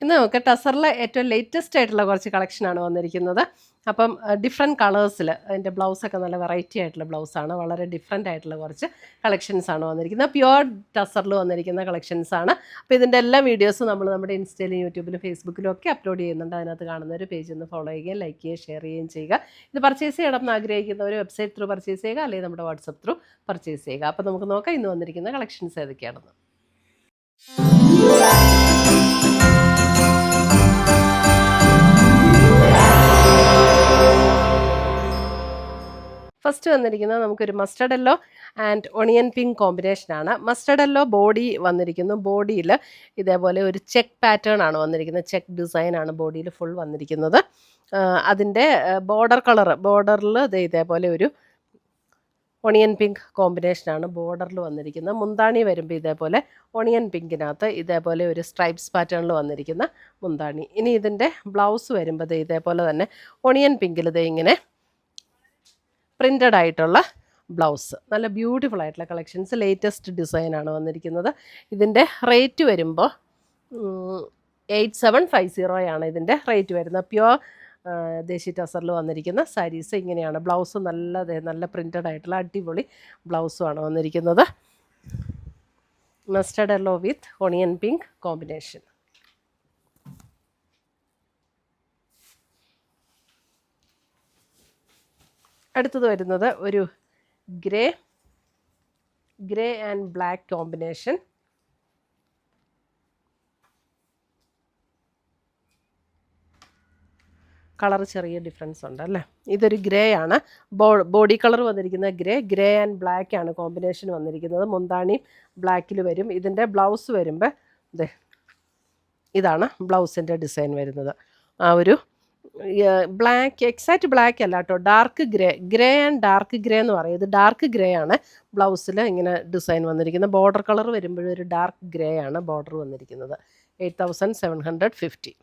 ഇന്ന് നമുക്ക് ടസറിലെ ഏറ്റവും ലേറ്റസ്റ്റ് ആയിട്ടുള്ള കുറച്ച് കളക്ഷനാണ് വന്നിരിക്കുന്നത്. അപ്പം ഡിഫറെൻറ്റ് കളേഴ്സിൽ അതിൻ്റെ ബ്ലൗസൊക്കെ നല്ല വെറൈറ്റി ആയിട്ടുള്ള ബ്ലൗസാണ്. വളരെ ഡിഫറെൻ്റ് ആയിട്ടുള്ള കുറച്ച് കളക്ഷൻസാണ് വന്നിരിക്കുന്നത്. പ്യുവർ ടസറിൽ വന്നിരിക്കുന്ന കളക്ഷൻസാണ്. അപ്പോൾ ഇതിൻ്റെ എല്ലാ വീഡിയോസും നമ്മൾ നമ്മുടെ ഇൻസ്റ്റയിലും യൂട്യൂബിലും ഫേസ്ബുക്കിലും ഒക്കെ അപ്ലോഡ് ചെയ്യുന്നുണ്ട്. അതിനകത്ത് കാണുന്ന ഒരു പേജ് ഒന്ന് ഫോളോ ചെയ്യുകയും ലൈക്ക് ചെയ്യുകയും ഷെയർ ചെയ്യുകയും ചെയ്യുക. ഇത് പർച്ചേസ് ചെയ്യണമെന്ന് ആഗ്രഹിക്കുന്നവർ വെബ്സൈറ്റ് ത്രൂ പർച്ചേസ് ചെയ്യുക, അല്ലെങ്കിൽ നമ്മുടെ വാട്സപ്പ് ത്രൂ പർച്ചേസ് ചെയ്യുക. അപ്പോൾ നമുക്ക് നോക്കാം ഇന്ന് വന്നിരിക്കുന്ന കളക്ഷൻസ് ഏതൊക്കെയാണെന്ന്. ഫസ്റ്റ് വന്നിരിക്കുന്നത് നമുക്കൊരു mustard yellow and onion pink കോമ്പിനേഷനാണ്. മസ്റ്റർഡ് യെല്ലോ ബോഡി വന്നിരിക്കുന്നു. ബോഡിയിൽ ഇതേപോലെ ഒരു ചെക്ക് പാറ്റേൺ ആണ് വന്നിരിക്കുന്നത്. ചെക്ക് ഡിസൈനാണ് ബോഡിയിൽ ഫുൾ വന്നിരിക്കുന്നത്. അതിൻ്റെ ബോർഡറിൽ ഇതേപോലെ ഒരു ഒണിയൻ പിങ്ക് കോമ്പിനേഷനാണ് ബോർഡറിൽ വന്നിരിക്കുന്നത്. മുന്താണി വരുമ്പോൾ ഇതേപോലെ ഒണിയൻ പിങ്കിനകത്ത് ഇതേപോലെ ഒരു സ്ട്രൈപ്സ് പാറ്റേണിൽ വന്നിരിക്കുന്ന മുന്താണി. ഇനി ഇതിൻ്റെ ബ്ലൗസ് വരുമ്പോൾ ഇതേപോലെ തന്നെ ഒണിയൻ പിങ്കിൽ ഇങ്ങനെ പ്രിൻ്റഡ് ആയിട്ടുള്ള ബ്ലൗസ്. നല്ല ബ്യൂട്ടിഫുൾ ആയിട്ടുള്ള കളക്ഷൻസ്, ലേറ്റസ്റ്റ് ഡിസൈനാണ് വന്നിരിക്കുന്നത്. ഇതിൻ്റെ റേറ്റ് വരുമ്പോൾ 8750 ഇതിൻ്റെ റേറ്റ് വരുന്നത്. പ്യുവർ ദേശി ടസറിൽ വന്നിരിക്കുന്ന സാരീസ് ഇങ്ങനെയാണ്. ബ്ലൗസ് നല്ല പ്രിൻ്റഡ് ആയിട്ടുള്ള അടിപൊളി ബ്ലൗസുമാണ് വന്നിരിക്കുന്നത്. മസ്റ്റർഡ് യെല്ലോ വിത്ത് ഒണിയൻ പിങ്ക് കോമ്പിനേഷൻ. അടുത്തത് വരുന്നത് ഒരു grey and black combination. Colour ചെറിയ ഡിഫറൻസ് ഉണ്ട് അല്ലേ. ഇതൊരു ഗ്രേ ആണ്. ബോഡി കളർ വന്നിരിക്കുന്നത് ഗ്രേ ആൻഡ് ബ്ലാക്ക് ആണ് കോമ്പിനേഷൻ വന്നിരിക്കുന്നത്. മുന്താണി ബ്ലാക്കിൽ വരും. ഇതിൻ്റെ ബ്ലൗസ് വരുമ്പോൾ ഇതാണ് ബ്ലൗസിൻ്റെ ഡിസൈൻ വരുന്നത്. ആ ഒരു ബ്ലാക്ക്, എക്സാക്റ്റ് ബ്ലാക്ക് അല്ല കേട്ടോ, dark grey and dark grey എന്ന് പറയും. ഇത് ഡാർക്ക് ഗ്രേ ആണ് ബ്ലൗസിൽ ഇങ്ങനെ ഡിസൈൻ വന്നിരിക്കുന്നത്. ബോർഡർ കളർ വരുമ്പോഴൊരു ഒരു ഡാർക്ക് ഗ്രേ ആണ് ബോർഡർ വന്നിരിക്കുന്നത്. 8750.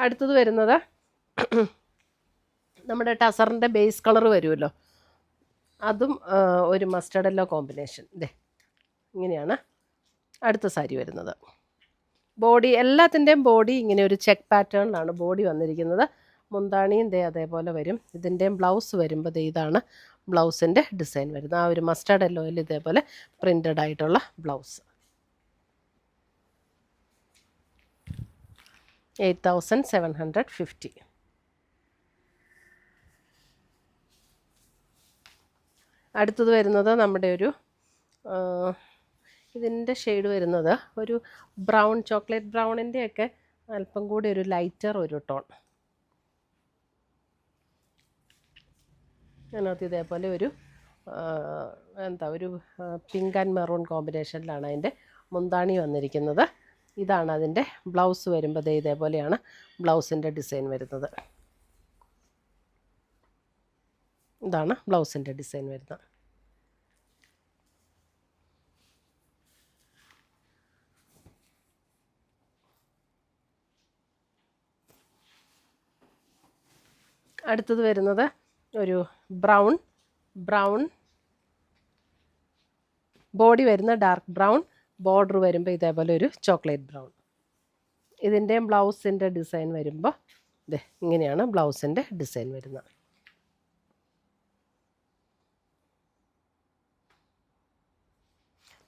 അടുത്തത് വരുന്നത് നമ്മുടെ ടസറിൻ്റെ ബേസ് കളർ വരുമല്ലോ, അതും ഒരു മസ്റ്റർഡ് യെല്ലോ കോമ്പിനേഷൻ. ഇങ്ങനെയാണ് അടുത്ത സാരി വരുന്നത്. ബോഡി എല്ലാത്തിൻ്റെയും ബോഡി ഇങ്ങനെ ഒരു ചെക്ക് പാറ്റേണിലാണ് ബോഡി വന്നിരിക്കുന്നത്. മുന്താണിയും അതേപോലെ വരും. ഇതിൻ്റെയും ബ്ലൗസ് വരുമ്പോൾ ഇതാണ് ബ്ലൗസിൻ്റെ ഡിസൈൻ വരുന്നത്. ആ ഒരു മസ്റ്റർഡ് യെല്ലോയിൽ ഇതേപോലെ പ്രിൻ്റഡ് ആയിട്ടുള്ള ബ്ലൗസ്. 8750. അടുത്തത് വരുന്നത് നമ്മുടെ ഇതിൻ്റെ ഷെയ്ഡ് വരുന്നത് ഒരു ബ്രൗൺ, ചോക്ലേറ്റ് ബ്രൗണിൻ്റെയൊക്കെ അല്പം കൂടി ഒരു ലൈറ്റർ ഒരു ടോൺ. അതിനകത്ത് ഇതേപോലെ ഒരു പിങ്ക് ആൻഡ് മെറൂൺ കോമ്പിനേഷനിലാണ് അതിൻ്റെ മുന്താണി വന്നിരിക്കുന്നത്. ഇതാണ് അതിൻ്റെ ബ്ലൗസ് വരുമ്പോൾ ഇതേപോലെയാണ് ബ്ലൗസിൻ്റെ ഡിസൈൻ വരുന്നത്. ഇതാണ് ബ്ലൗസിൻ്റെ ഡിസൈൻ വരുന്നത്. അടുത്തത് വരുന്നത് ഒരു ബ്രൗൺ ബോഡി വരുന്ന ഡാർക്ക് ബ്രൗൺ, ബോർഡർ വരുമ്പോൾ ഇതേപോലെ ഒരു ചോക്ലേറ്റ് ബ്രൗൺ. ഇതിൻ്റെയും ബ്ലൗസിൻ്റെ ഡിസൈൻ വരുമ്പോൾ ഇങ്ങനെയാണ് ബ്ലൗസിൻ്റെ ഡിസൈൻ വരുന്നത്.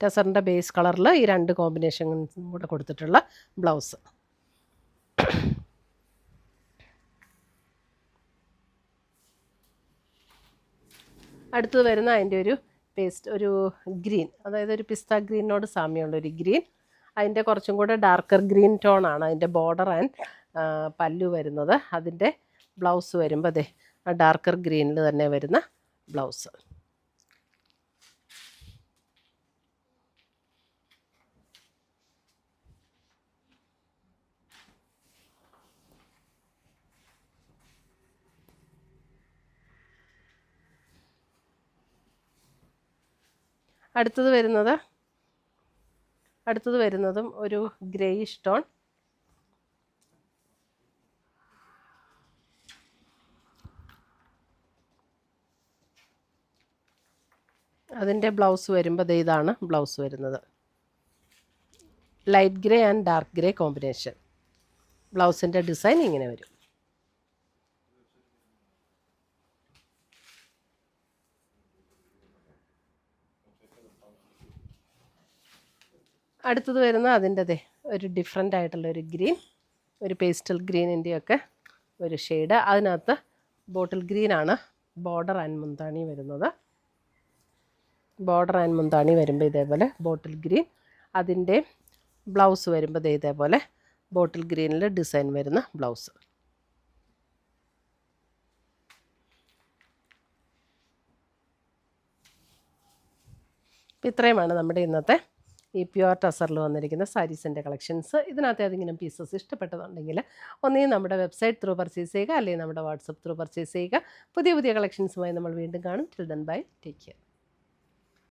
ടസറിൻ്റെ ബേസ് കളറിൽ ഈ രണ്ട് കോമ്പിനേഷനും കൂടെ കൊടുത്തിട്ടുള്ള ബ്ലൗസ്. അടുത്തത് വരുന്ന അതിൻ്റെ ഒരു ഗ്രീൻ, അതായത് ഒരു പിസ്ത ഗ്രീനോട് സാമ്യമുള്ളൊരു ഗ്രീൻ. അതിൻ്റെ കുറച്ചും കൂടെ ഡാർക്കർ ഗ്രീൻ ടോണാണ് അതിൻ്റെ ബോർഡർ ആൻഡ് പല്ലു വരുന്നത്. അതിൻ്റെ ബ്ലൗസ് വരുമ്പോൾ ആ ഡാർക്കർ ഗ്രീനിൽ തന്നെ വരുന്ന ബ്ലൗസ്. അടുത്തത് വരുന്നതും ഒരു ഗ്രേയിഷ് ടോൺ. അതിൻ്റെ ബ്ലൗസ് വരുമ്പോൾ ഇതാണ് ബ്ലൗസ് വരുന്നത്. Light grey and dark grey combination. ബ്ലൗസിൻ്റെ ഡിസൈൻ ഇങ്ങനെ വരും. അടുത്തത് വരുന്ന അതിൻ്റെ ഒരു ഡിഫറെൻ്റ് ആയിട്ടുള്ളൊരു ഗ്രീൻ, ഒരു പേസ്റ്റൽ ഗ്രീനിൻ്റെയൊക്കെ ഒരു ഷെയ്ഡ്. അതിനകത്ത് ബോട്ടിൽ ഗ്രീനാണ് ബോർഡർ ആൻഡ് മുന്താണി വരുന്നത്. ബോർഡർ ആൻഡ് മുന്താണി വരുമ്പോൾ ഇതേപോലെ ബോട്ടിൽ ഗ്രീൻ. അതിൻ്റെ ബ്ലൗസ് വരുമ്പോൾ ഇതേപോലെ ബോട്ടിൽ ഗ്രീനിൽ ഡിസൈൻ വരുന്ന ബ്ലൗസ്. ഇത്രയുമാണ് നമ്മുടെ ഇന്നത്തെ ഈ പ്യുവർ ടസറിൽ വന്നിരിക്കുന്ന സാരീസിൻ്റെ കളക്ഷൻസ്. ഇതിനകത്ത് ഏതെങ്കിലും പീസസ് ഇഷ്ടപ്പെട്ടതുണ്ടെങ്കിൽ ഒന്നുകിൽ നമ്മുടെ വെബ്സൈറ്റ് ത്രൂ പർച്ചേസ് ചെയ്യുക, അല്ലെങ്കിൽ നമ്മുടെ വാട്സപ്പ് ത്രൂ പർച്ചേസ് ചെയ്യുക. പുതിയ കളക്ഷൻസുമായി നമ്മൾ വീണ്ടും കാണും. Till then bye, take care.